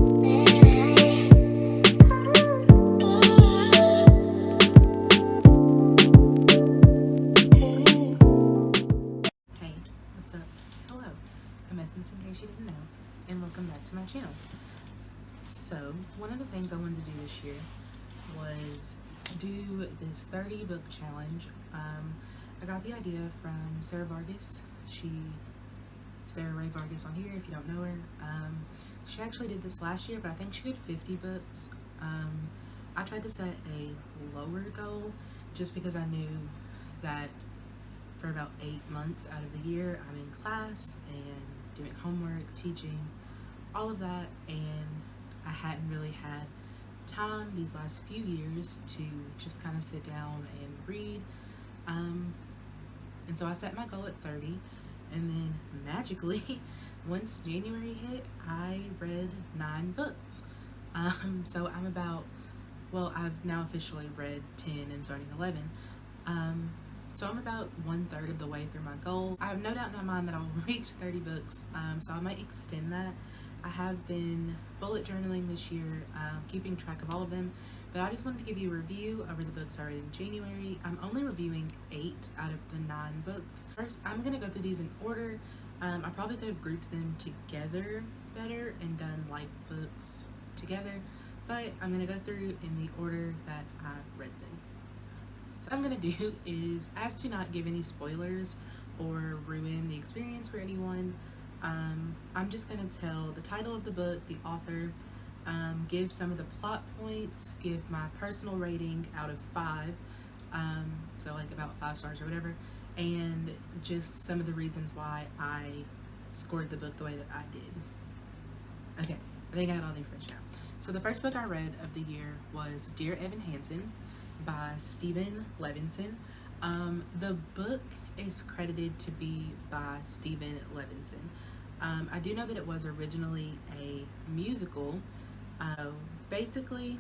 What's up? Hello, I'm Essence in case you didn't know, and welcome back to my channel. So, one of the things I wanted to do this year was do this 30 book challenge. I got the idea from Sarah Vargas. Sarah Ray Vargas on here, if you don't know her. She actually did this last year, but I think she did 50 books. I tried to set a lower goal just because I knew that for about 8 months out of the year I'm in class and doing homework, teaching, all of that, and I hadn't really had time these last few years to just kind of sit down and read. And so I set my goal at 30, and then magically once January hit, I read 9 books. So I'm about, well, I've now officially read 10 and starting 11. So I'm about 1/3 of the way through my goal. I have no doubt in my mind that I will reach 30 books, so I might extend that. I have been bullet journaling this year, keeping track of all of them, but I just wanted to give you a review over the books I read in January. I'm only reviewing 8 out of the 9 books. First, I'm going to go through these in order. I probably could have grouped them together better and done like books together, but I'm going to go through in the order that I read them. So what I'm going to do is, as to not give any spoilers or ruin the experience for anyone, I'm just going to tell the title of the book, the author, give some of the plot points, give my personal rating out of 5, so like about 5 stars or whatever, and just some of the reasons why I scored the book the way that I did. Okay, I think I got all the information out. So the first book I read of the year was Dear Evan Hansen by Stephen Levenson. The book is credited to be by Stephen Levenson. I do know that it was originally a musical. Basically,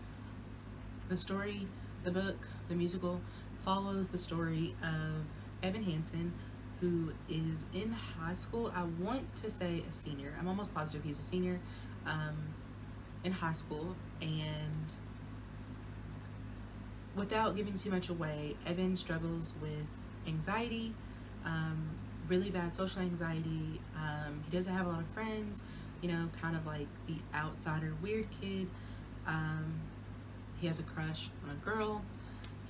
the book, the musical, follows the story of Evan Hansen, who is in high school. I want to say a senior. I'm almost positive he's a senior in high school, and without giving too much away, Evan struggles with anxiety, really bad social anxiety. He doesn't have a lot of friends, kind of like the outsider weird kid. He has a crush on a girl.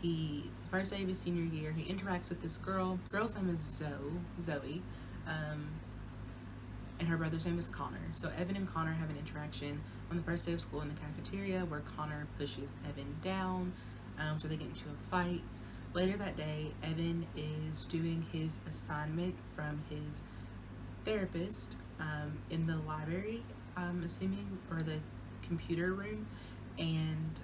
It's the first day of his senior year. He interacts with this girl. The girl's name is Zoe, and her brother's name is Connor. So Evan and Connor have an interaction on the first day of school in the cafeteria where Connor pushes Evan down. So they get into a fight. Later that day, Evan is doing his assignment from his therapist in the library, I'm assuming, or the computer room, and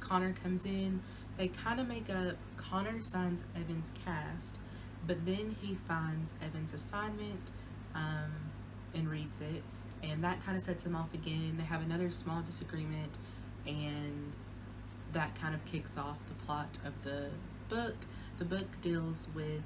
Connor comes in. They kind of make up. Connor signs Evan's cast, but then he finds Evan's assignment and reads it, and that kind of sets him off again. They have another small disagreement, and that kind of kicks off the plot of the book. The book deals with,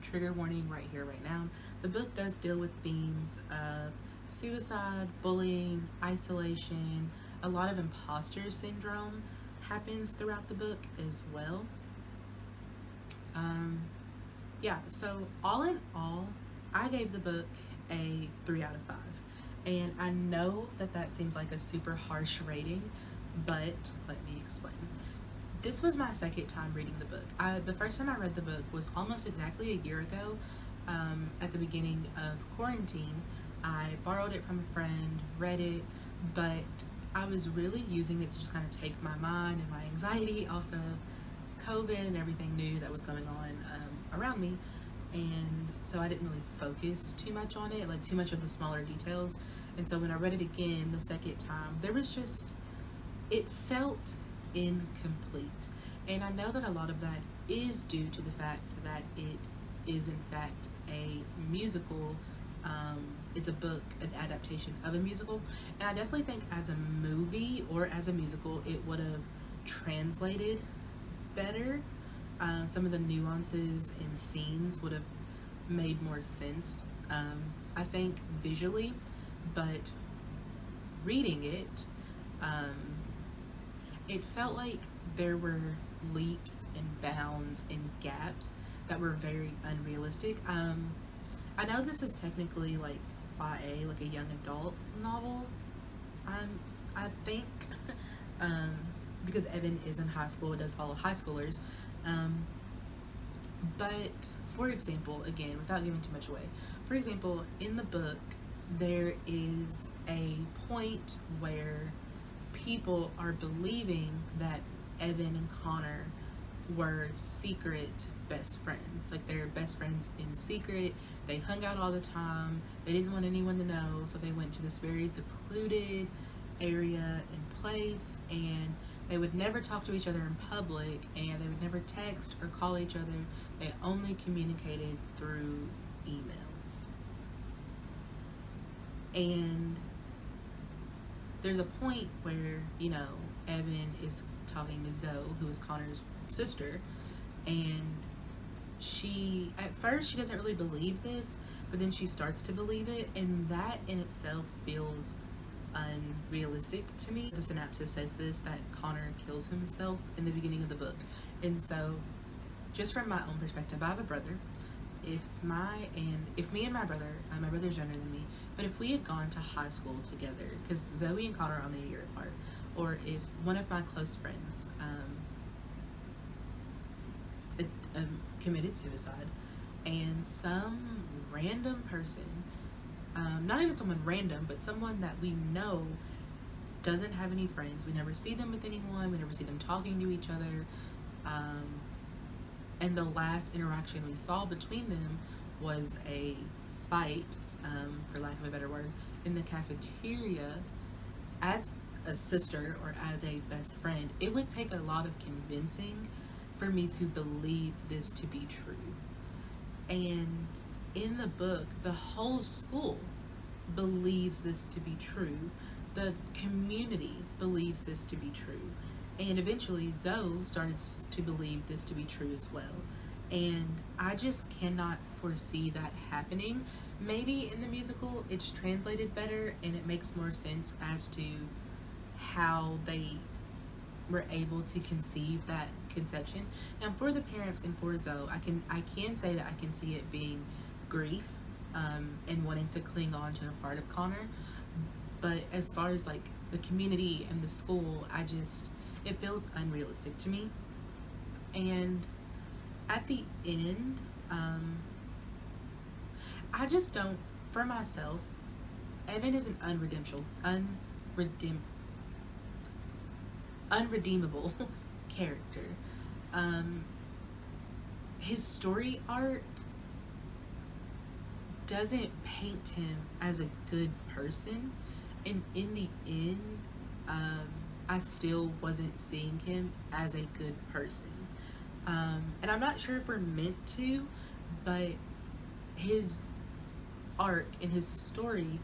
trigger warning right here, right now, the book does deal with themes of suicide, bullying, isolation. A lot of imposter syndrome happens throughout the book as well. Yeah, so all in all, I gave the book a 3 out of 5. And I know that seems like a super harsh rating, but let me explain. This was my second time reading the book. The first time I read the book was almost exactly a year ago, at the beginning of quarantine. I borrowed it from a friend, read it, but I was really using it to just kind of take my mind and my anxiety off of COVID and everything new that was going on around me. And so I didn't really focus too much on it, like too much of the smaller details. And so when I read it again the second time, it felt incomplete. And I know that a lot of that is due to the fact that it is in fact a musical. It's a book, an adaptation of a musical. And I definitely think as a movie or as a musical, it would have translated better. Some of the nuances and scenes would have made more sense, I think, visually. But reading it, it felt like there were leaps and bounds and gaps that were very unrealistic. I know this is technically like YA, like a young adult novel. I think, um, because Evan is in high school, it does follow high schoolers. But for example, again, without giving too much away, for example, in the book, there is a point where people are believing that Evan and Connor were secret best friends. Like, they're best friends in secret. They hung out all the time. They didn't want anyone to know, so they went to this very secluded area and place, and they would never talk to each other in public, and they would never text or call each other. They only communicated through emails. And there's a point where, you know, Evan is talking to Zoe, who is Connor's sister, and she, at first, she doesn't really believe this, but then she starts to believe it, and that in itself feels unrealistic to me. The synopsis says this, that Connor kills himself in the beginning of the book. And so, just from my own perspective, I have a brother. If me and my brother's younger than me, but if we had gone to high school together, because Zoe and Connor are only a year apart, or if one of my close friends committed suicide, and some random person, not even someone random, but someone that we know doesn't have any friends, we never see them with anyone, we never see them talking to each other, and the last interaction we saw between them was a fight, for lack of a better word, in the cafeteria. As a sister or as a best friend, it would take a lot of convincing for me to believe this to be true. And in the book, the whole school believes this to be true. The community believes this to be true. And eventually Zoe started to believe this to be true as well. And I just cannot foresee that happening. Maybe in the musical it's translated better and it makes more sense as to how they were able to conceive that conception. Now, for the parents and for Zoe, I can say that I can see it being grief, and wanting to cling on to a part of Connor. But as far as like the community and the school, it feels unrealistic to me. And at the end, I just don't, for myself, Evan is an unredeemable character. His story arc doesn't paint him as a good person, and in the end, I still wasn't seeing him as a good person. And I'm not sure if we're meant to, but his arc and his story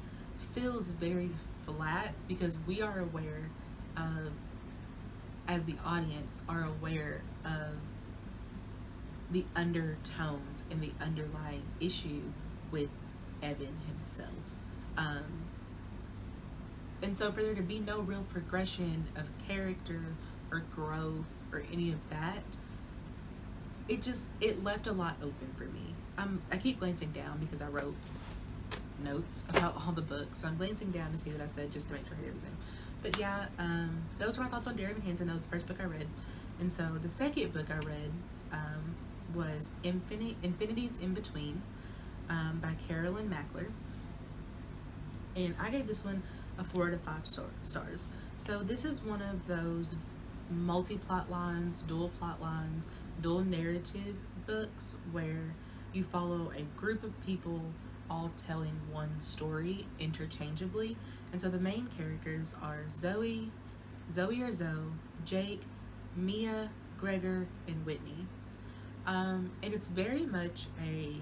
feels very flat because we are aware of, as the audience, are aware of the undertones and the underlying issue with Evan himself. And so for there to be no real progression of character or growth or any of that, it left a lot open for me. I keep glancing down because I wrote notes about all the books, so I'm glancing down to see what I said just to make sure I hit everything. But yeah, those were my thoughts on Dear Evan Hansen. That was the first book I read. And so the second book I read was Infinities in Between, by Carolyn Mackler. And I gave this one a 4 out of 5 stars. So this is one of those multi-plot lines, dual plot lines, dual narrative books where you follow a group of people all telling one story interchangeably. And so the main characters are Zoe, Jake, Mia, Gregor, and Whitney. And it's very much a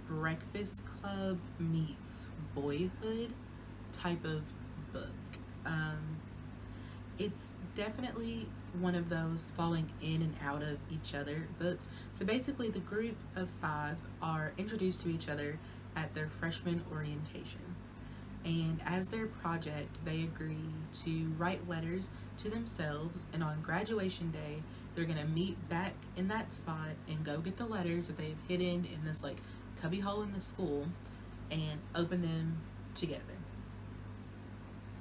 Breakfast Club meets Boyhood type of book. It's definitely one of those falling in and out of each other books. So basically the group of 5 are introduced to each other at their freshman orientation. And as their project, they agree to write letters to themselves, and on graduation day, they're gonna meet back in that spot and go get the letters that they've hidden in this like cubby hole in the school and open them together.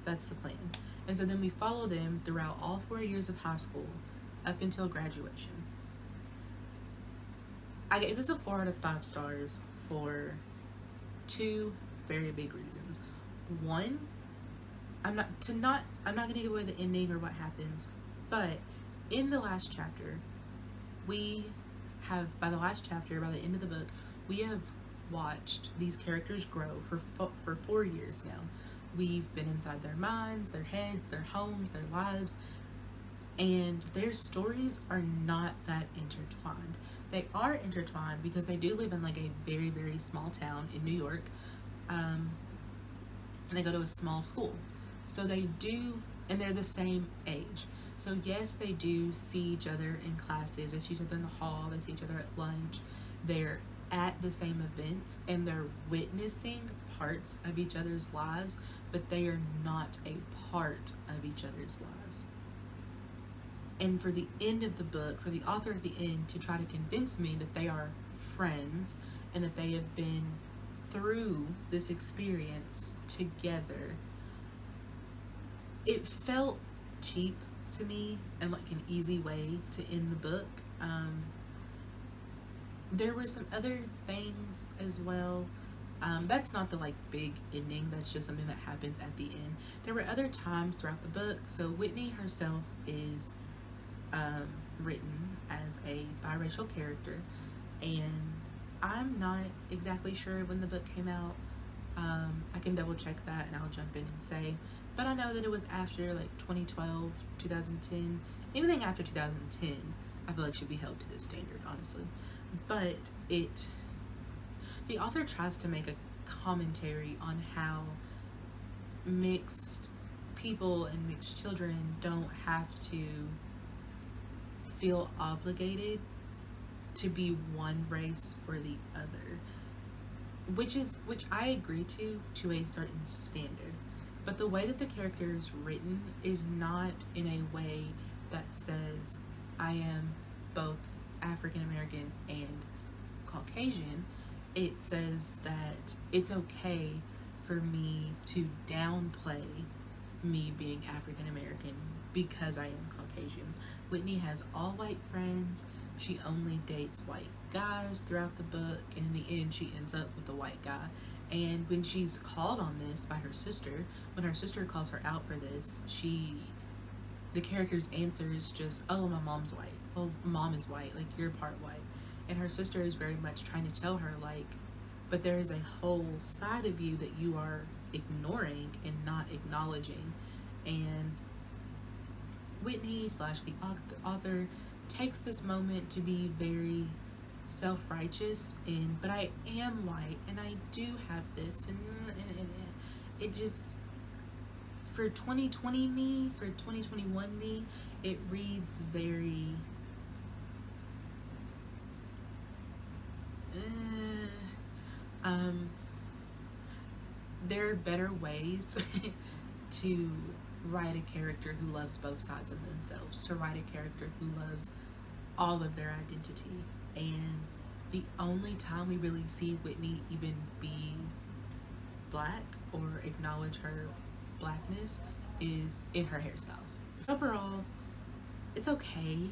That's the plan. And so then we follow them throughout all 4 years of high school up until graduation. I gave this a 4 out of 5 stars for 2 very big reasons. One, I'm not gonna give away the ending or what happens, but in the last chapter, by the end of the book, we have watched these characters grow for 4 years now. We've been inside their minds, their heads, their homes, their lives, and their stories are not that intertwined. They are intertwined because they do live in like a very, very small town in New York, and they go to a small school. So they do, and they're the same age. So yes, they do see each other in classes, they see each other in the hall, they see each other at lunch, they're at the same events, and they're witnessing parts of each other's lives, but they are not a part of each other's lives. And for the end of the book, for the author at the end to try to convince me that they are friends and that they have been through this experience together, it felt cheap to me and like an easy way to end the book. There were some other things as well. That's not the like big ending, that's just something that happens at the end. There were other times throughout the book. So Whitney herself is written as a biracial character, and I'm not exactly sure when the book came out. I can double check that and I'll jump in and say, but I know that it was after like 2012, 2010. Anything after 2010 I feel like should be held to this standard, honestly. But the author tries to make a commentary on how mixed people and mixed children don't have to feel obligated to be one race or the other, which I agree to a certain standard. But the way that the character is written is not in a way that says I am both African American and Caucasian. It says that it's okay for me to downplay me being African American because I am Caucasian. Whitney has all white friends. She only dates white guys throughout the book, and in the end she ends up with a white guy. And when she's called on this by her sister, when her sister calls her out for this, the character's answer is just, oh, my mom's white. Well, mom is white, like you're part white. And her sister is very much trying to tell her, like, but there is a whole side of you that you are ignoring and not acknowledging. And Whitney / the author takes this moment to be very self-righteous, but I am white and I do have this, and it just, for 2020 me, for 2021 me, it reads very there are better ways to write a character who loves both sides of themselves, to write a character who loves all of their identity. And the only time we really see Whitney even be black or acknowledge her blackness is in her hairstyles. Overall, it's okay.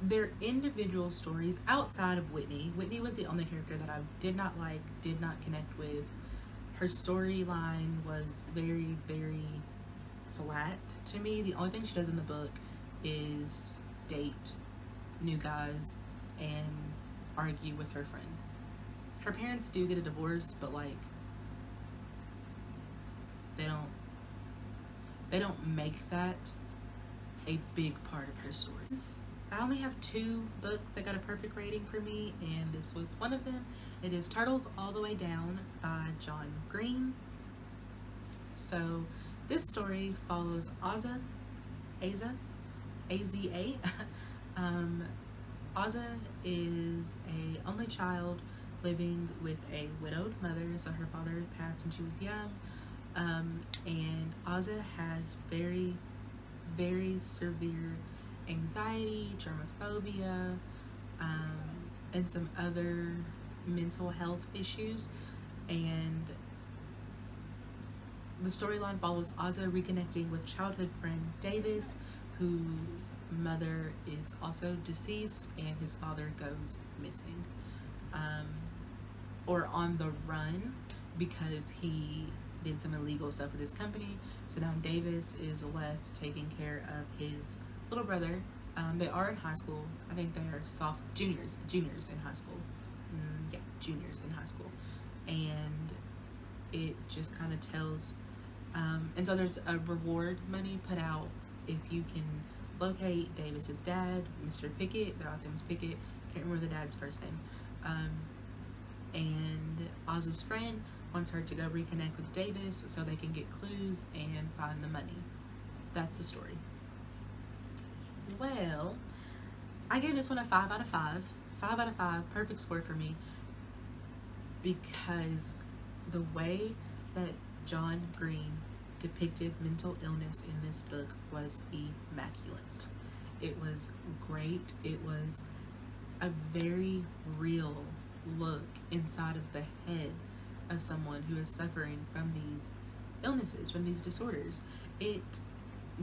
They're individual stories outside of Whitney. Whitney was the only character that I did not like, did not connect with. Her storyline was very, very flat to me. The only thing she does in the book is date new guys and argue with her friend. Her parents do get a divorce, but like they don't make that a big part of her story. I only have 2 books that got a perfect rating for me, and this was one of them. It is Turtles All the Way Down by John Green. So this story follows Aza, A-Z-A. Aza is a only child living with a widowed mother. So her father passed when she was young. And Ozza has very, very severe anxiety, germophobia, and some other mental health issues. And the storyline follows Ozza reconnecting with childhood friend Davis, whose mother is also deceased and his father goes missing, or on the run because he did some illegal stuff with his company. So now Davis is left taking care of his little brother. They are in high school. I think they are juniors in high school. Yeah, juniors in high school. And it just kind of tells, and so there's a reward money put out if you can locate Davis's dad, Mr. Pickett. Their last name is Pickett. Can't remember the dad's first name. And Oz's friend wants her to go reconnect with Davis so they can get clues and find the money. That's the story. Well, I gave this one a 5 out of 5. 5 out of 5, perfect score for me, because the way that John Green depicted mental illness in this book was immaculate. It was great. It was a very real look inside of the head of someone who is suffering from these illnesses, from these disorders. It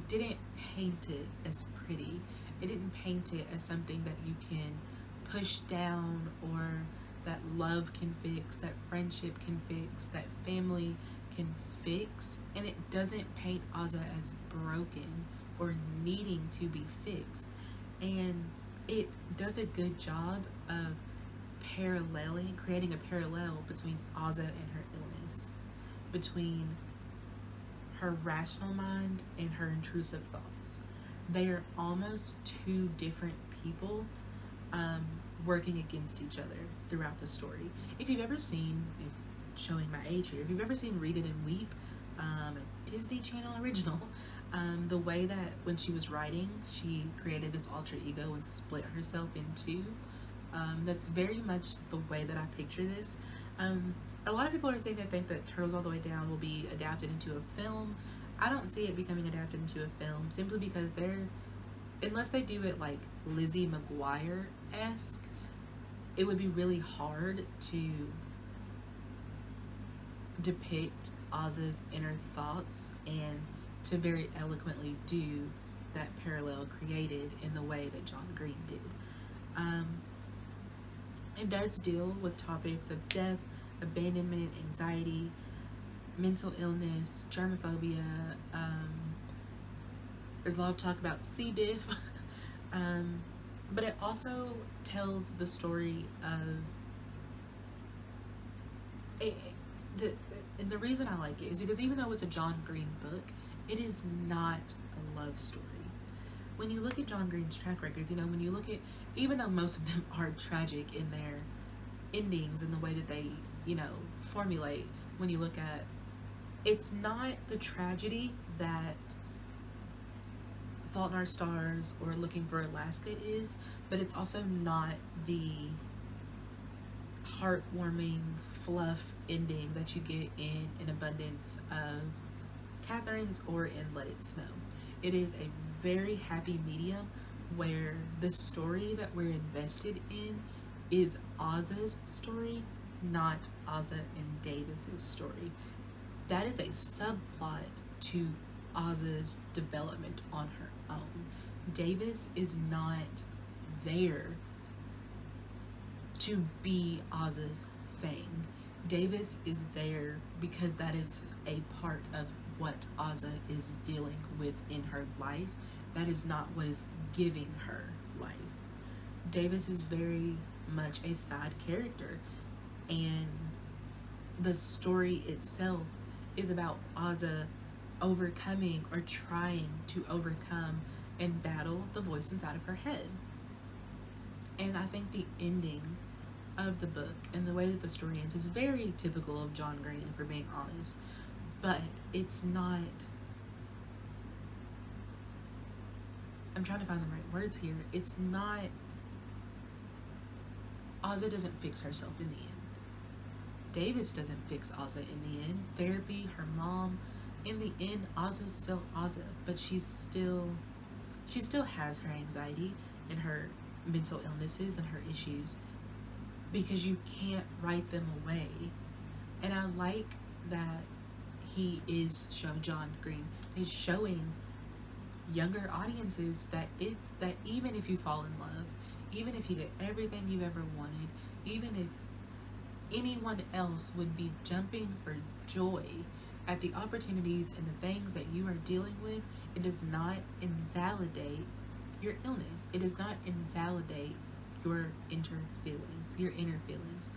didn't paint it as pretty. It didn't paint it as something that you can push down, or that love can fix, that friendship can fix, that family can fix. And it doesn't paint Ozza as broken or needing to be fixed. And it does a good job of creating a parallel between Ozza and her illness, between her rational mind and her intrusive thoughts. They are almost two different people working against each other throughout the story. If you've ever seen, showing my age here, if you've ever seen Read It and Weep, a Disney Channel original, the way that when she was writing, she created this alter ego and split herself in two. That's very much the way that I picture this. A lot of people are saying they think that Turtles All the Way Down will be adapted into a film. I don't see it becoming adapted into a film, simply because unless they do it like Lizzie McGuire-esque, it would be really hard to depict Oz's inner thoughts and to very eloquently do that parallel created in the way that John Green did. It does deal with topics of death, abandonment, anxiety, mental illness, germophobia. There's a lot of talk about C. diff. But it also tells the story of and the reason I like it is because even though it's a John Green book, it is not a love story. When you look at John Green's track records, when you look at, even though most of them are tragic in their endings and the way that they, formulate, when you look at, it's not the tragedy that Fault in Our Stars or Looking for Alaska is, but it's also not the heartwarming fluff ending that you get in An Abundance of Catherine's or in Let It Snow. It is a very happy medium where the story that we're invested in is Ozza's story, not Ozza and Davis's story. That is a subplot to Ozza's development on her own. Davis is not there to be Ozza's thing. Davis is there because that is a part of what Ozza is dealing with in her life. That is not what is giving her life. Davis is very much a side character, and the story itself is about Ozza overcoming or trying to overcome and battle the voice inside of her head. And I think the ending of the book and the way that the story ends is very typical of John Green, if we're being honest. But it's not, I'm trying to find the right words here. It's not, Ozza doesn't fix herself in the end. Davis doesn't fix Ozza in the end. Therapy, her mom, in the end, Ozza's still Ozza, but she still has her anxiety and her mental illnesses and her issues, because you can't write them away. And I like that he is showing, John Green is showing younger audiences that even if you fall in love, even if you get everything you've ever wanted, even if anyone else would be jumping for joy at the opportunities and the things that you are dealing with, it does not invalidate your illness. It does not invalidate your inner feelings.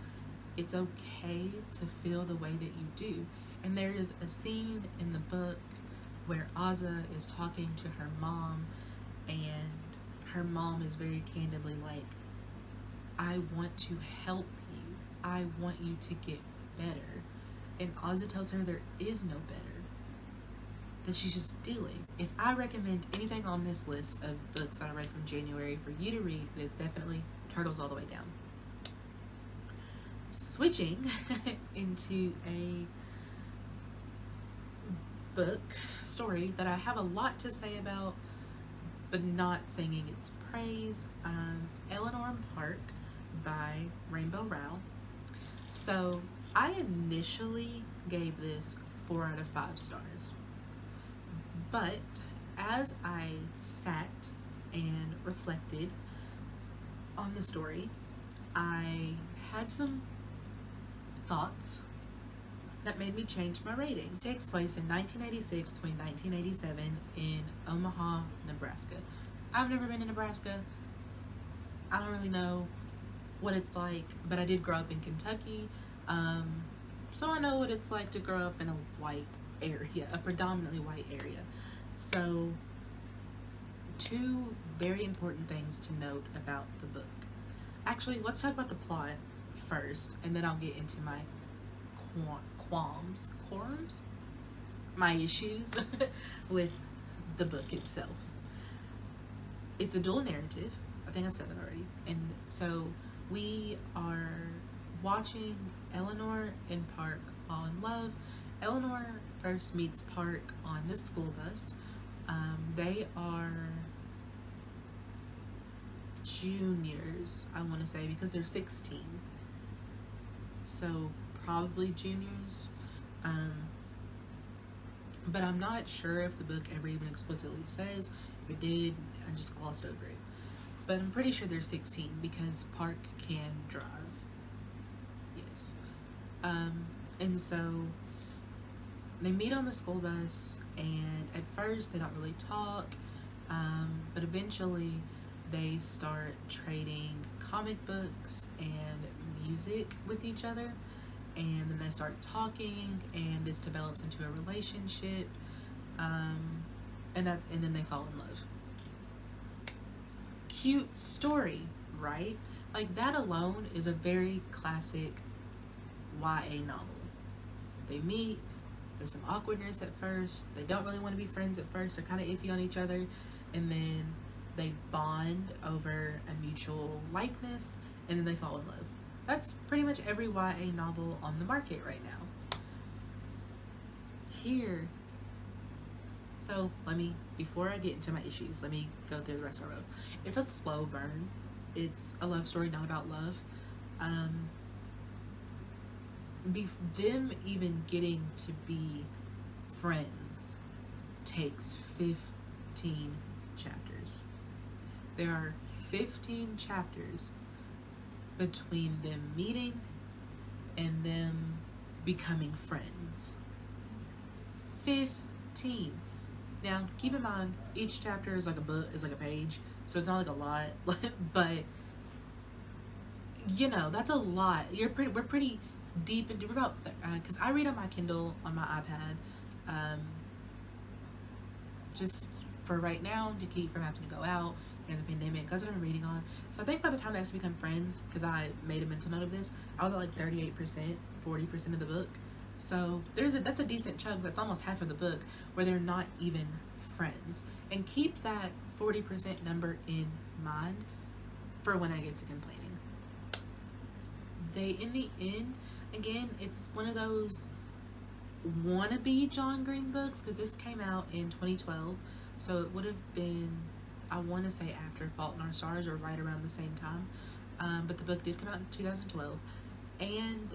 It's okay to feel the way that you do. And there is a scene in the book where Ozza is talking to her mom, and her mom is very candidly like, I want to help you. I want you to get better. And Ozza tells her there is no better, that she's just dealing. If I recommend anything on this list of books that I read from January for you to read, it is definitely Turtles All the Way Down. Switching into a book story that I have a lot to say about, but not singing its praise, Eleanor and Park by Rainbow Rowell. So I initially gave this 4 out of 5 stars, but as I sat and reflected on the story, I had some thoughts that made me change my rating. It takes place in 1986 between 1987 in Omaha, Nebraska. I've never been to Nebraska. I don't really know what it's like, but I did grow up in Kentucky, so I know what it's like to grow up in a white area, a predominantly white area. So 2 very important things to note about the book. Actually, let's talk about the plot first, and then I'll get into my my issues with the book itself. It's a dual narrative. I think I've said that already. And so we are watching Eleanor and Park fall in love. Eleanor first meets Park on the school bus. They are juniors, I want to say, because they're 16. So probably juniors. But I'm not sure if the book ever even explicitly says. If it did, I just glossed over it. But I'm pretty sure they're 16 because Park can drive. Yes. And so they meet on the school bus, and at first they don't really talk, but eventually they start trading comic books and music with each other, and then they start talking, and this develops into a relationship, and then they fall in love. Cute story, right? Like, that alone is a very classic YA novel. They meet, there's some awkwardness at first, they don't really want to be friends at first, they're kind of iffy on each other, and then they bond over a mutual likeness, and then they fall in love. That's pretty much every YA novel on the market right now. Here, so before I get into my issues, let me go through the rest of the road. It's a slow burn. It's a love story, not about love. Them even getting to be friends takes 15 chapters. There are 15 chapters between them meeting and them becoming friends. 15. Now, keep in mind, each chapter is like a book, is like a page, so it's not like a lot, but you know, that's a lot. We're pretty deep into, we're about, because I read on my Kindle, on my iPad, just for right now, to keep from having to go out in the pandemic. That's what I'm reading on. So I think by the time they actually become friends, because I made a mental note of this, I was at like 38%, 40% of the book. So that's a decent chunk. That's almost half of the book where they're not even friends. And keep that 40% number in mind for when I get to complaining. In the end, again, it's one of those wannabe John Green books, because this came out in 2012, so it would have been, I want to say, after Fault in Our Stars or right around the same time. But the book did come out in 2012, and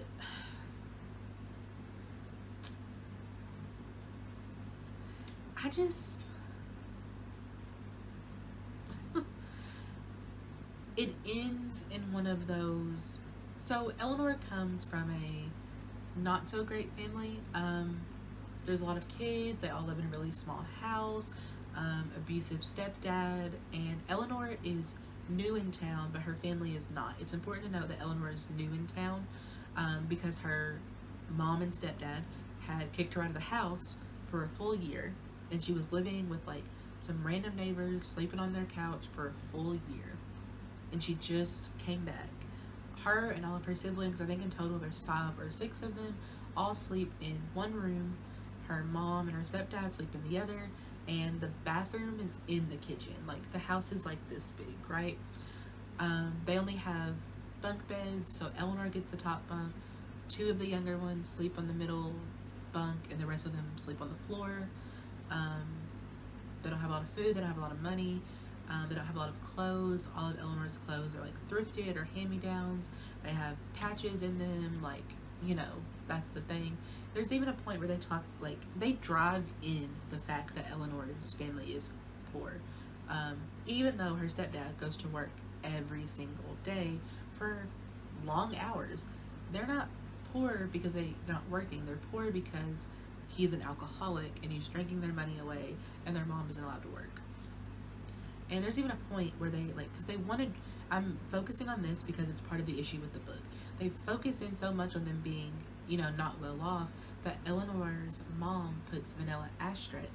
I just it ends in one of those. So Eleanor comes from a not so great family. There's a lot of kids. They all live in a really small house. Abusive stepdad, and Eleanor is new in town, but her family is not. It's important to note that Eleanor is new in town because her mom and stepdad had kicked her out of the house for a full year, and she was living with like some random neighbors, sleeping on their couch for a full year, and she just came back. Her and all of her siblings, I think in total there's 5 or 6 of them, all sleep in one room. Her mom and her stepdad sleep in the other, and the bathroom is in the kitchen. Like, the house is like this big, right? They only have bunk beds, so Eleanor gets the top bunk. 2 of the younger ones sleep on the middle bunk, and the rest of them sleep on the floor. They don't have a lot of food, they don't have a lot of money, they don't have a lot of clothes. All of Eleanor's clothes are like thrifted or hand-me-downs. They have patches in them, like, you know, that's the thing. There's even a point where they talk, like, they drive in the fact that Eleanor's family is poor. Even though her stepdad goes to work every single day for long hours, they're not poor because they're not working. They're poor because he's an alcoholic and he's drinking their money away, and their mom isn't allowed to work. And there's even a point where they, like, because they wanted, I'm focusing on this because it's part of the issue with the book. They focus in so much on them being, you know, not well off, that Eleanor's mom puts vanilla extract,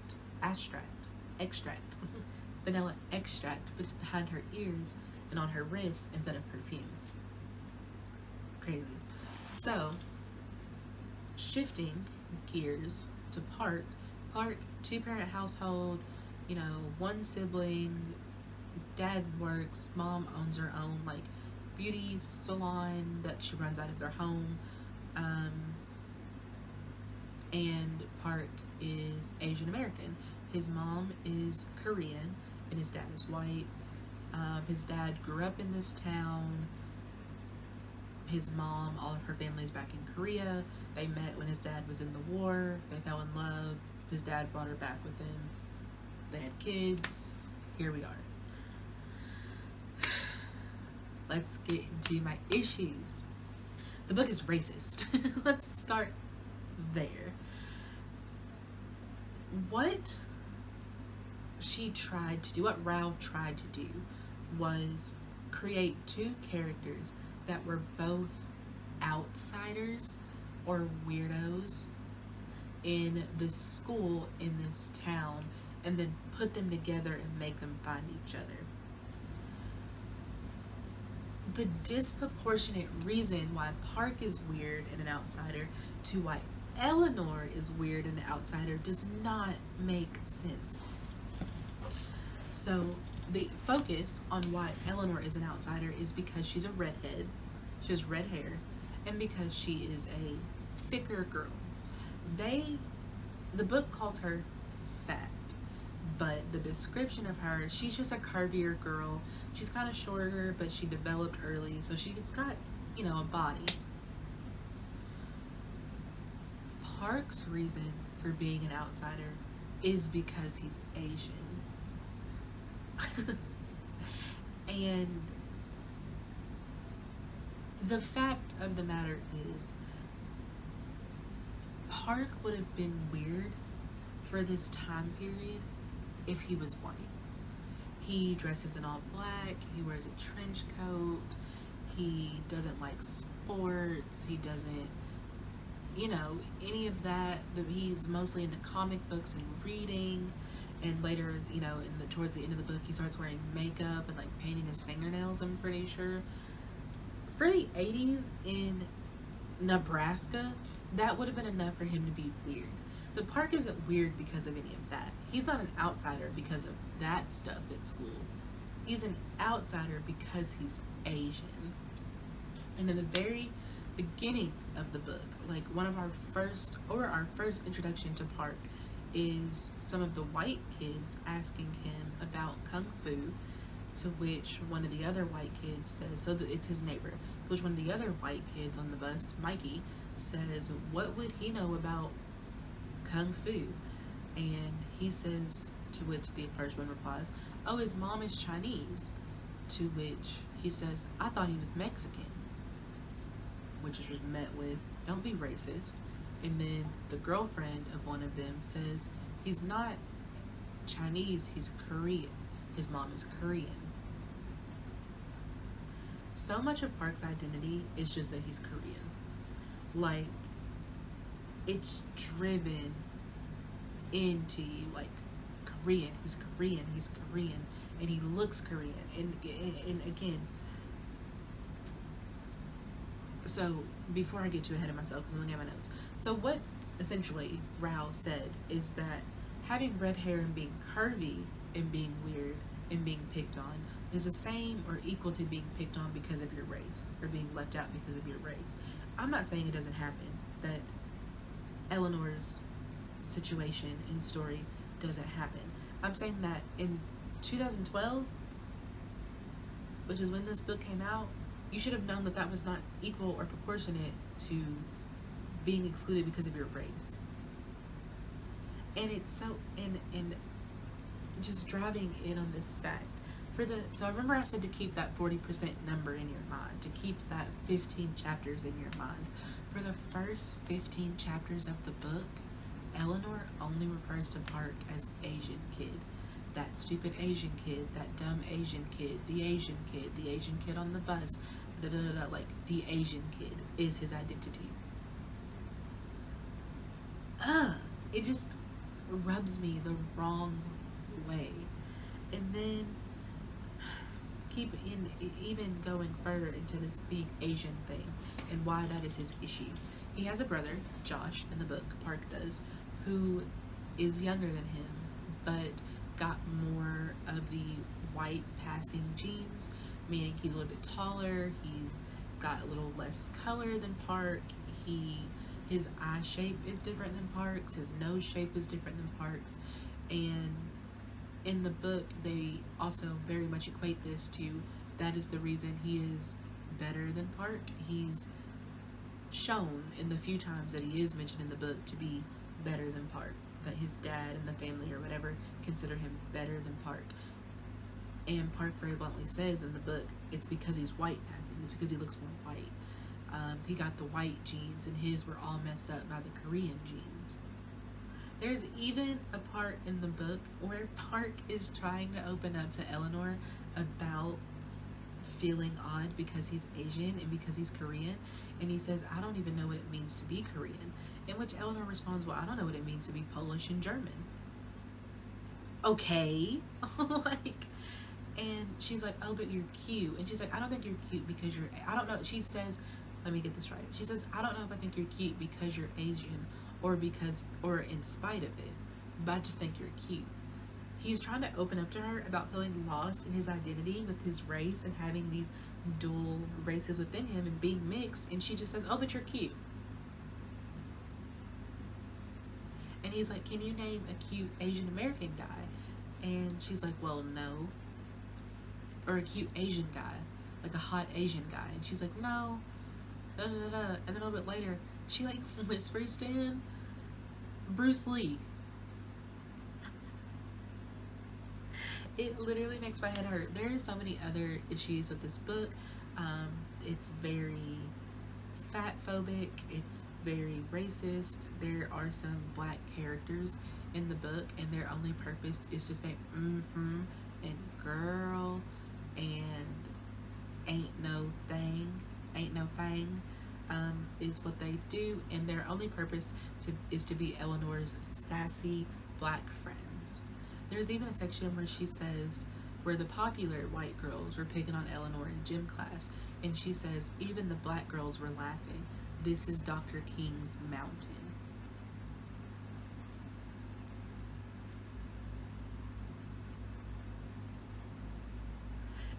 vanilla extract behind her ears and on her wrist instead of perfume. Crazy. So, shifting gears to Park, 2-parent household, you know, 1 sibling, dad works, mom owns her own, like, beauty salon that she runs out of their home, and Park is Asian American. His mom is Korean, and his dad is white. His dad grew up in this town. His mom, all of her family's back in Korea. They met when his dad was in the war. They fell in love. His dad brought her back with him. They had kids. Here we are. Let's get into my issues. The book is racist. Let's start there. What she tried to do, what Rowell tried to do, was create 2 characters that were both outsiders or weirdos in this school, in this town, and then put them together and make them find each other. The disproportionate reason why Park is weird and an outsider to why Eleanor is weird and an outsider does not make sense. So the focus on why Eleanor is an outsider is because she's a redhead, she has red hair, and because she is a thicker girl. The book calls her fat, but the description of her, she's just a curvier girl. She's kind of shorter, but she developed early, so she's got, you know, a body. Park's reason for being an outsider is because he's Asian. And the fact of the matter is, Park would have been weird for this time period if he was white. He dresses in all black, he wears a trench coat, he doesn't like sports, he doesn't, you know, any of that. He's mostly into comic books and reading, and later, you know, towards the end of the book, he starts wearing makeup and like painting his fingernails, I'm pretty sure. For the 80s in Nebraska, that would have been enough for him to be weird. But Park isn't weird because of any of that. He's not an outsider because of that stuff at school. He's an outsider because he's Asian. And in the very beginning of the book, like one of our first introduction to Park is some of the white kids asking him about kung fu, to which one of the other white kids says, so it's his neighbor, to which one of the other white kids on the bus, Mikey, says, what would he know about kung fu? And he says, to which the first one replies, oh, his mom is Chinese. To which he says, I thought he was Mexican. Which is met with, don't be racist. And then the girlfriend of one of them says, he's not Chinese, he's Korean. His mom is Korean. So much of Park's identity is just that he's Korean. Like, it's driven into you, like, Korean, he's Korean, he's Korean, and he looks Korean. And again, so before I get too ahead of myself, because I'm looking at my notes. So what essentially Rowell said is that having red hair and being curvy and being weird and being picked on is the same or equal to being picked on because of your race, or being left out because of your race. I'm not saying it doesn't happen, that Eleanor's situation and story doesn't happen. I'm saying that in 2012, which is when this book came out, you should have known that that was not equal or proportionate to being excluded because of your race. And it's so, and just driving in on this fact. So I remember I said to keep that 40% number in your mind, to keep that 15 chapters in your mind. For the first 15 chapters of the book, Eleanor only refers to Park as Asian kid. That stupid Asian kid, that dumb Asian kid, the Asian kid on the bus, like the Asian kid is his identity. It just rubs me the wrong way. And then even going further into this being Asian thing and why that is his issue. He has a brother, Josh, in the book, Park does, who is younger than him, but got more of the white passing genes, meaning he's a little bit taller, he's got a little less color than Park, his eye shape is different than Park's, his nose shape is different than Park's, and in the book they also very much equate this to, that is the reason he is better than Park. He's shown in the few times that he is mentioned in the book to be better than Park, that his dad and the family or whatever consider him better than Park. And Park very bluntly says in the book, it's because he's white passing, it's because he looks more white. He got the white genes and his were all messed up by the Korean genes. There's even a part in the book where Park is trying to open up to Eleanor about feeling odd because he's Asian and because he's Korean, and he says, I don't even know what it means to be Korean. In which Eleanor responds, well, I don't know what it means to be Polish and German. Okay. Like, and she's like, oh, but you're cute. And she's like, I don't think you're cute because you're, I don't know. She says, let me get this right. She says, I don't know if I think you're cute because you're Asian or in spite of it, but I just think you're cute. He's trying to open up to her about feeling lost in his identity with his race and having these dual races within him and being mixed. And she just says, oh, but you're cute. And he's like, can you name a cute Asian American guy? And she's like, well, no. Or a cute Asian guy, like a hot Asian guy. And she's like, no. Da, da, da, da. And then a little bit later, she like whispers to him, Bruce Lee. It literally makes my head hurt. There are so many other issues with this book. It's very fat phobic. It's very racist. There are some black characters in the book, and their only purpose is to say mm-hmm and girl and ain't no thing, ain't no thing, is what they do, and their only purpose is to be Eleanor's sassy black friends. There's even a section where she says, where the popular white girls were picking on Eleanor in gym class, and she says, even the black girls were laughing. This is Dr. King's mountain.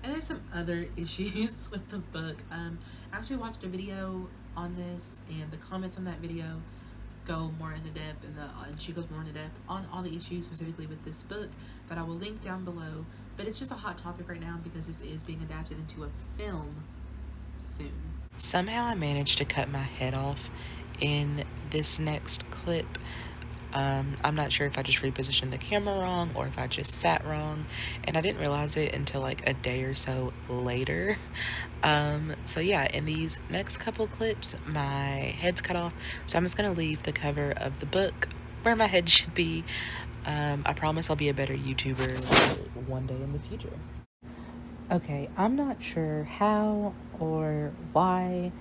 And there's some other issues with the book. I actually watched a video on this, and the comments on that video go more into depth, and she goes more into depth on all the issues specifically with this book that I will link down below. But it's just a hot topic right now because this is being adapted into a film soon. Somehow I managed to cut my head off in this next clip. I'm not sure if I just repositioned the camera wrong or if I just sat wrong, and I didn't realize it until like a day or so later. So yeah, in these next couple clips, my head's cut off, so I'm just gonna leave the cover of the book where my head should be. I promise I'll be a better YouTuber one day in the future. Okay, I'm not sure how or why,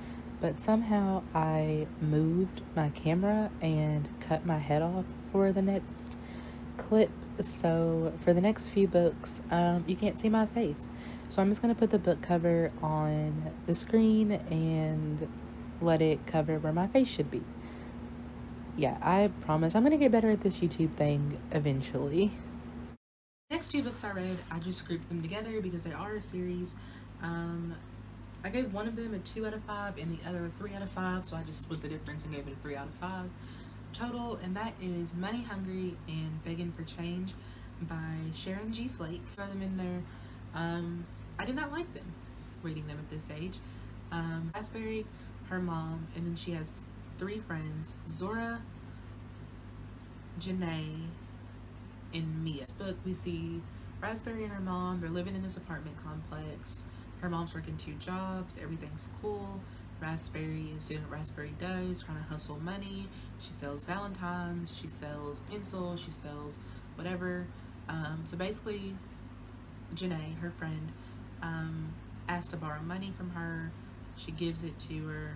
but somehow I moved my camera and cut my head off for the next clip. So for the next few books, you can't see my face. So I'm just going to put the book cover on the screen and let it cover where my face should be. Yeah, I promise I'm going to get better at this YouTube thing eventually. Next two books I read, I just grouped them together because they are a series. I gave one of them a 2 out of 5 and the other a 3 out of 5, so I just split the difference and gave it a 3 out of 5 total, and that is Money Hungry and Begging for Change by Sharon G. Flake. Throw them in there. I did not like them, reading them at this age. Raspberry, her mom, and then she has 3 friends, Zora, Janae, and Mia. In this book, we see Raspberry and her mom, they're living in this apartment complex. Her mom's working 2 jobs, everything's cool. Raspberry is doing what Raspberry does, trying to hustle money. She sells Valentines, she sells pencils, she sells whatever. So basically, Janae, her friend, asked to borrow money from her. She gives it to her.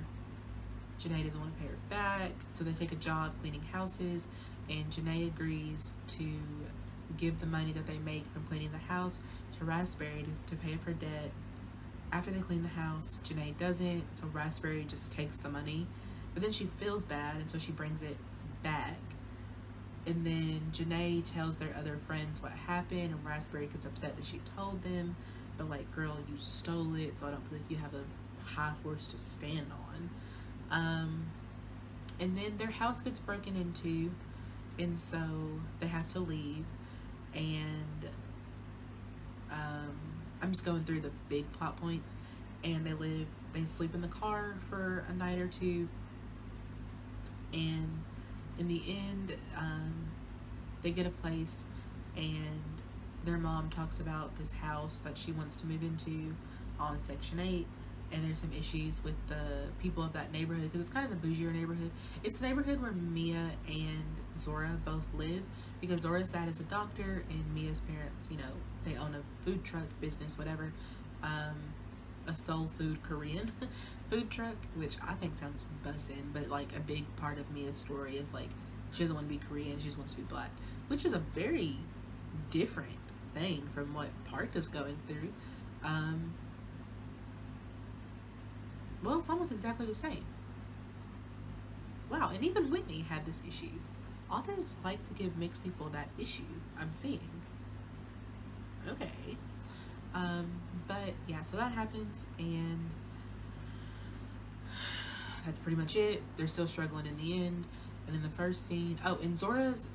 Janae doesn't want to pay her back, so they take a job cleaning houses, and Janae agrees to give the money that they make from cleaning the house to Raspberry to pay off her debt. After they clean the house, Janae doesn't, so Raspberry just takes the money, but then she feels bad, and so she brings it back. And then Janae tells their other friends what happened, and Raspberry gets upset that she told them, but like, girl, you stole it, so I don't feel like you have a high horse to stand on. And then their house gets broken into, and so they have to leave, and I'm just going through the big plot points. And they sleep in the car for a night or two, and in the end, they get a place, and their mom talks about this house that she wants to move into on Section 8, and there's some issues with the people of that neighborhood because it's kind of the bougier neighborhood. It's the neighborhood where Mia and Zora both live, because Zora's dad is a doctor and Mia's parents, you know, they own a food truck business, whatever, a soul food Korean food truck, which I think sounds bussin', but like a big part of Mia's story is like she doesn't want to be Korean, she just wants to be black, which is a very different thing from what Park is going through. Well, it's almost exactly the same. Wow, and even Whitney had this issue. Authors like to give mixed people that issue, I'm seeing. Okay. But yeah, so that happens, and that's pretty much it. They're still struggling in the end. And in the first scene, oh, and Zora's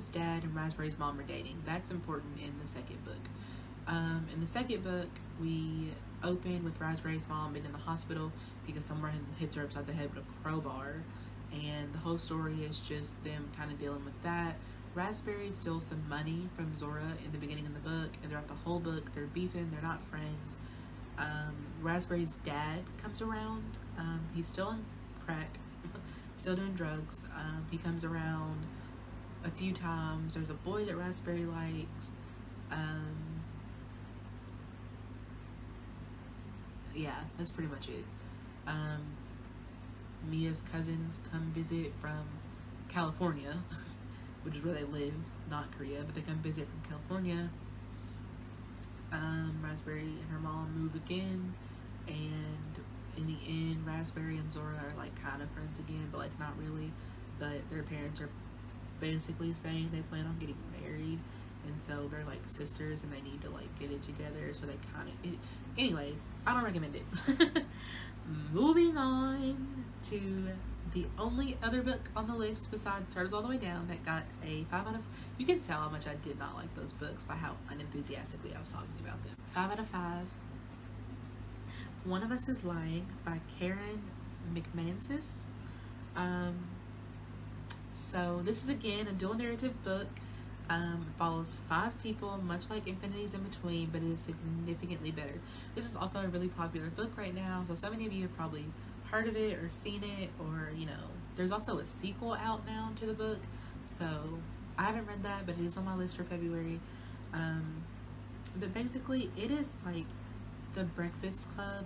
dad and Raspberry's mom are dating. That's important in the second book. In the second book, we open with Raspberry's mom being in the hospital because someone hits her upside the head with a crowbar, and the whole story is just them kind of dealing with that. Raspberry steals some money from Zora in the beginning of the book, and throughout the whole book, they're beefing, they're not friends. Raspberry's dad comes around. He's still on crack, still doing drugs. He comes around a few times. There's a boy that Raspberry likes. Yeah, that's pretty much it. Mia's cousins come visit from California, which is where they live, not Korea, but they come visit from California. Raspberry and her mom move again, and in the end, Raspberry and Zora are like kind of friends again, but like not really. But their parents are basically saying they plan on getting married, and so they're like sisters and they need to like get it together, so they kind of anyways, I don't recommend it. Moving on to the only other book on the list besides Turtles All the Way Down that got a 5 out of, you can tell how much I did not like those books by how unenthusiastically I was talking about them. 5 out of 5. One of Us is Lying by Karen McManus. So this is again a dual narrative book. It follows 5 people, much like Infinity's in Between, but it is significantly better. This is also a really popular book right now, so many of you have probably heard of it or seen it, or there's also a sequel out now to the book, so I haven't read that, but it is on my list for February. But basically it is like The Breakfast Club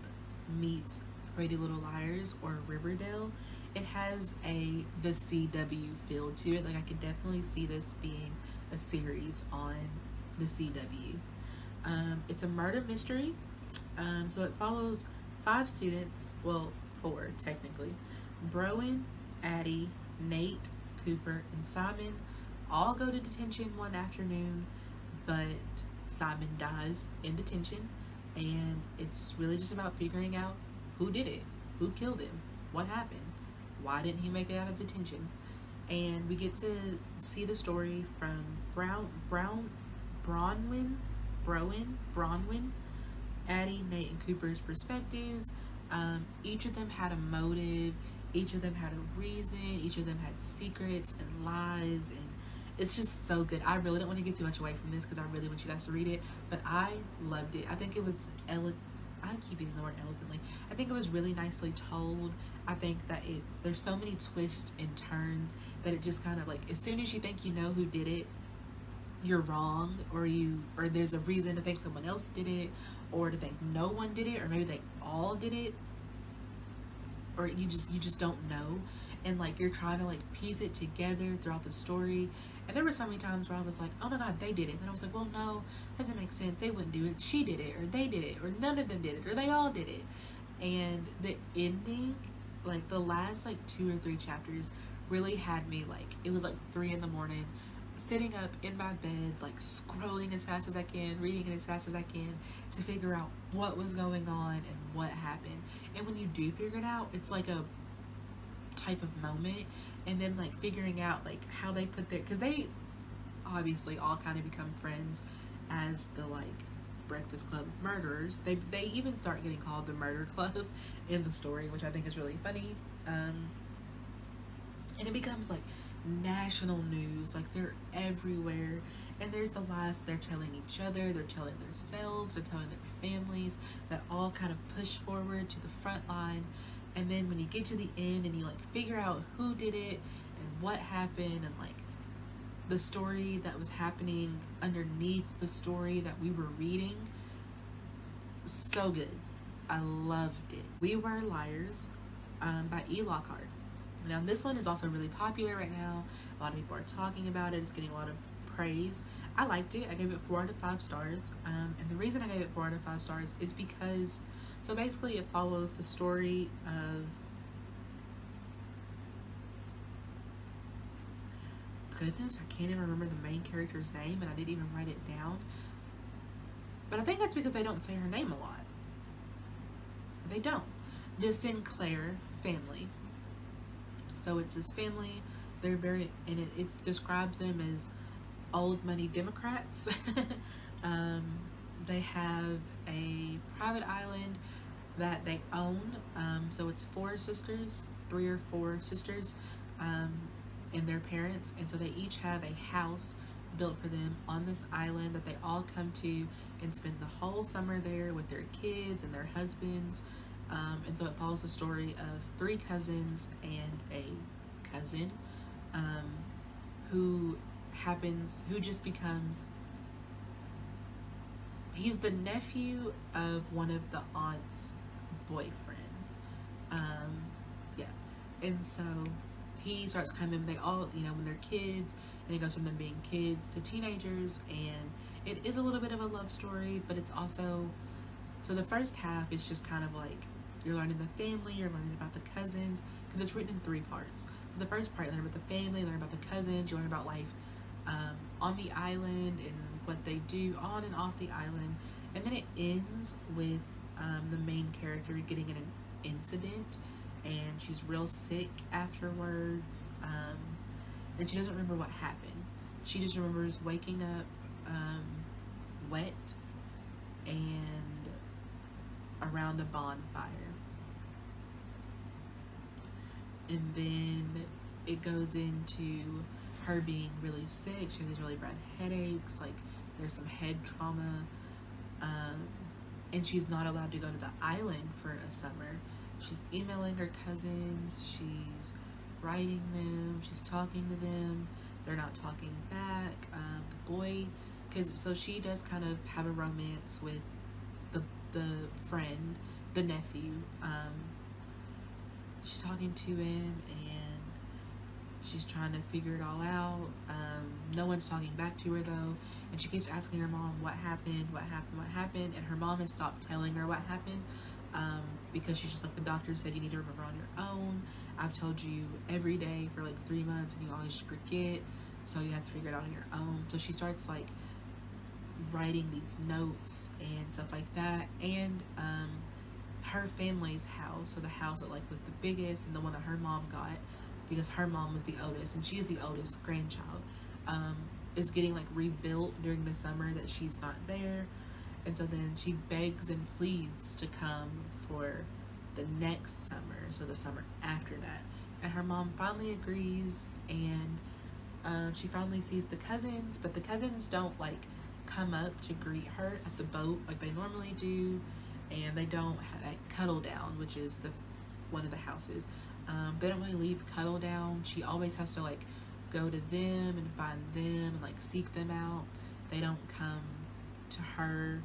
meets Pretty Little Liars or Riverdale. It has the CW feel to it. Like I could definitely see this being a series on the CW. It's a murder mystery. So it follows 5 students, well 4 technically. Browen, Addie, Nate, Cooper, and Simon all go to detention one afternoon, but Simon dies in detention, and it's really just about figuring out who did it, who killed him, what happened, why didn't he make it out of detention. And we get to see the story from Bronwyn, Addie, Nate, and Cooper's perspectives. Each of them had a motive, each of them had a reason, each of them had secrets and lies, and it's just so good. I really don't want to get too much away from this because I really want you guys to read it, but I loved it. I think it was I keep using the word eloquently. I think it was really nicely told. I think that there's so many twists and turns that it just kind of like, as soon as you think you know who did it, you're wrong, or there's a reason to think someone else did it, or to think no one did it, or maybe they all did it, or you just don't know, and like you're trying to like piece it together throughout the story. And there were so many times where I was like, oh my god, they did it, and then I was like, well, no, doesn't make sense, they wouldn't do it, she did it, or they did it, or none of them did it, or they all did it. And the ending, like the last like 2 or 3 chapters really had me like, it was like 3 in the morning, sitting up in my bed, like scrolling as fast as I can, reading it as fast as I can to figure out what was going on and what happened. And when you do figure it out, it's like a type of moment. And then like figuring out like how they put because they obviously all kind of become friends as the like Breakfast Club murderers. They even start getting called the Murder Club in the story, which I think is really funny. And it becomes like national news, like they're everywhere, and there's the lies that they're telling each other, they're telling themselves, they're telling their families, that all kind of push forward to the front line. And then when you get to the end and you like figure out who did it and what happened, and like the story that was happening underneath the story that we were reading, so good. I loved it. We Were Liars by Lockhart. Now this one is also really popular right now. A lot of people are talking about it. It's getting a lot of praise. I liked it. I gave it 4 out of 5 stars. And the reason I gave it 4 out of 5 stars is because, so basically it follows the story of, goodness, I can't even remember the main character's name, and I didn't even write it down. But I think that's because they don't say her name a lot. They don't. The Sinclair family. So it's this family, they're very, and it describes them as old money Democrats. They have a private island that they own. So it's 4 sisters, 3 or 4 sisters, and their parents. And so they each have a house built for them on this island that they all come to and spend the whole summer there with their kids and their husbands. And so it follows the story of 3 cousins and a cousin who just becomes, he's the nephew of one of the aunt's boyfriend. Yeah. And so he starts coming, they all, when they're kids, and it goes from them being kids to teenagers, and it is a little bit of a love story, but it's also, so the first half is just kind of like, you're learning the family, you're learning about the cousins, because it's written in 3 parts. So the first part, you learn about the family, you learn about the cousins, you learn about life on the island, and what they do on and off the island, and then it ends with the main character getting in an incident, and she's real sick afterwards, and she doesn't remember what happened. She just remembers waking up wet and around a bonfire. And then it goes into her being really sick. She has these really bad headaches, like there's some head trauma, and she's not allowed to go to the island for a summer. She's emailing her cousins, she's writing them, she's talking to them, they're not talking back. The boy, so she does kind of have a romance with the friend, the nephew. She's talking to him, and she's trying to figure it all out. No one's talking back to her though, and she keeps asking her mom what happened, and her mom has stopped telling her what happened, because she's just like, the doctor said you need to remember on your own. I've told you every day for like 3 months and you always forget, so you have to figure it out on your own. So she starts like writing these notes and stuff like that, and her family's house, so the house that like was the biggest and the one that her mom got, because her mom was the oldest and she's the oldest grandchild, is getting like rebuilt during the summer that she's not there. And so then she begs and pleads to come for the next summer, so the summer after that, and her mom finally agrees, and she finally sees the cousins, but the cousins don't like come up to greet her at the boat like they normally do, and they don't cuddle down, which is one of the houses. They don't really leave cuddle down. She always has to like go to them and find them and like seek them out. They don't come to her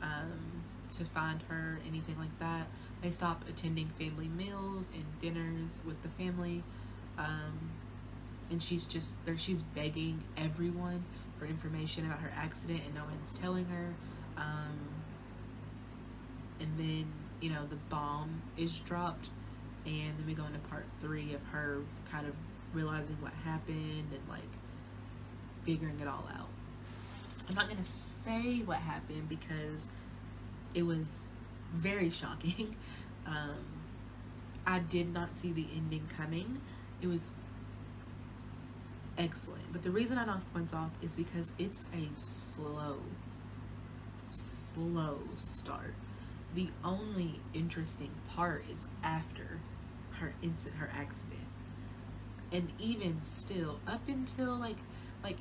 to find her, anything like that. They stop attending family meals and dinners with the family, and she's just there. She's begging everyone for information about her accident, and no one's telling her. And then, you know, the bomb is dropped, and then we go into part 3 of her kind of realizing what happened and like figuring it all out. I'm not gonna say what happened because it was very shocking. I did not see the ending coming. It was excellent, but the reason I knocked points off is because it's a slow start. The only interesting part is after her accident, and even still, up until like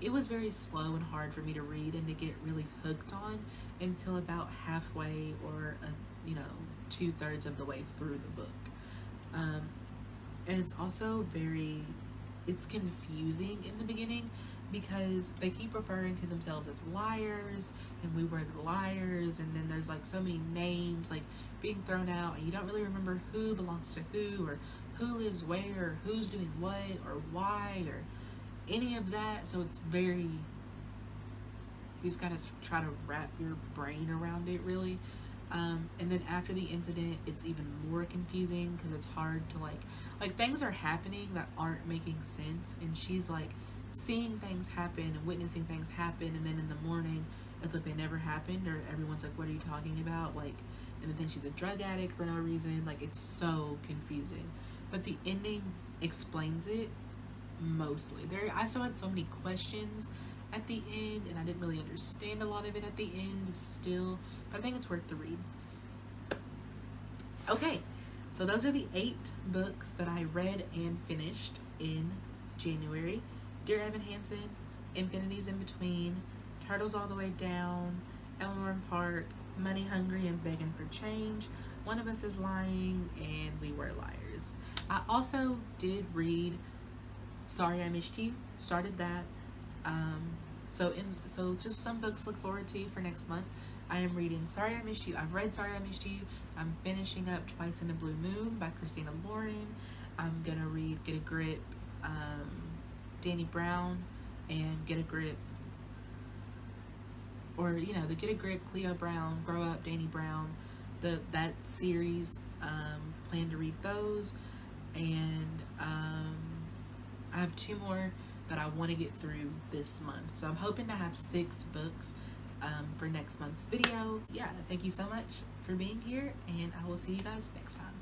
it was very slow and hard for me to read and to get really hooked on until about halfway or 2/3 of the way through the book. And it's also it's confusing in the beginning because they keep referring to themselves as liars, and we were the liars, and then there's like so many names like being thrown out, and you don't really remember who belongs to who, or who lives where, or who's doing what, or why, or any of that. So it's very, you just gotta try to wrap your brain around it, really. And then after the incident, it's even more confusing because it's hard to like things are happening that aren't making sense, and she's like seeing things happen and witnessing things happen, and then in the morning it's like they never happened, or everyone's like, what are you talking about, like, and then she's a drug addict for no reason. Like, it's so confusing, but the ending explains it mostly. I still had so many questions at the end, and I didn't really understand a lot of it at the end still, but I think it's worth the read. Okay, so those are the 8 books that I read and finished in January. Dear Evan Hansen, Infinities in Between, Turtles All the Way Down, Eleanor and Park, Money Hungry and Begging for Change, One of Us is Lying, and We Were Liars. I also did read Sorry I Missed You, started that. So just some books to look forward to for next month. I am reading Sorry I Missed You. I've read Sorry I Missed You. I'm finishing up Twice in a Blue Moon by Christina Lauren. I'm gonna read Get a Grip, Danny Brown, and Get a Grip, or the Get a Grip, Cleo Brown, Grow Up, Danny Brown, that series. Plan to read those, and I have 2 more that I want to get through this month. So I'm hoping to have 6 books for next month's video. Yeah, thank you so much for being here, and I will see you guys next time.